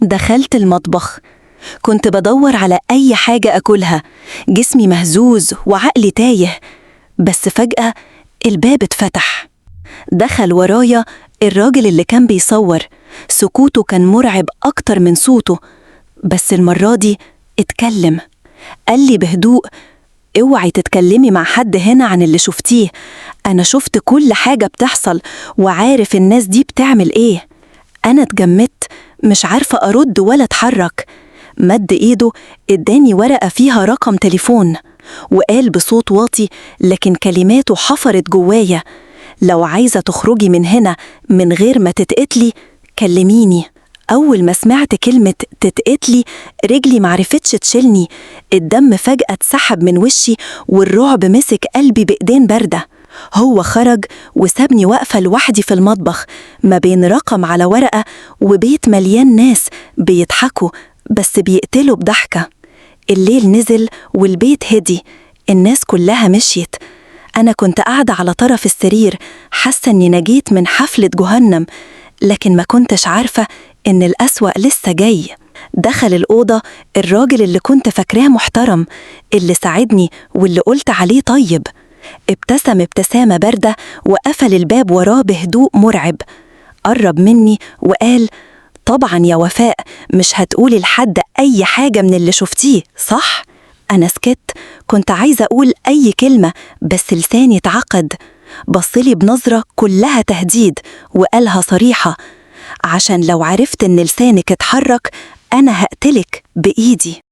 دخلت المطبخ. كنت بدور على أي حاجة أكلها، جسمي مهزوز وعقلي تايه. بس فجأة الباب اتفتح. دخل ورايا الراجل اللي كان بيصور. سكوته كان مرعب أكتر من صوته، بس المرة دي اتكلم. قال لي بهدوء: اوعي تتكلمي مع حد هنا عن اللي شفتيه. أنا شفت كل حاجة بتحصل وعارف الناس دي بتعمل ايه. أنا اتجمدت، مش عارفة أرد ولا أتحرك. مد إيده اداني ورقة فيها رقم تليفون، وقال بصوت واطي لكن كلماته حفرت جوايا: لو عايزة تخرجي من هنا من غير ما تتقتلي كلميني. أول ما سمعت كلمة تتقتلي رجلي معرفتش تشيلني. الدم فجأة اتسحب من وشي والرعب مسك قلبي بإيدين باردة. هو خرج وسابني واقفة لوحدي في المطبخ ما بين رقم على ورقة وبيت مليان ناس بيضحكوا بس بيقتلوا بضحكة. الليل نزل والبيت هدي، الناس كلها مشيت. أنا كنت قاعدة على طرف السرير حاسة إني نجيت من حفلة جهنم، لكن ما كنتش عارفة إن الأسوأ لسه جاي. دخل الأوضة الراجل اللي كنت فاكراه محترم، اللي ساعدني واللي قلت عليه طيب. ابتسم ابتسامة باردة وقفل الباب وراه بهدوء مرعب. قرب مني وقال: طبعا يا وفاء، مش هتقولي لحد أي حاجة من اللي شفتيه صح؟ أنا سكت، كنت عايزة أقول أي كلمة بس لساني اتعقد. بصلي بنظرة كلها تهديد وقالها صريحة: عشان لو عرفت إن لسانك اتحرك أنا هقتلك بإيدي.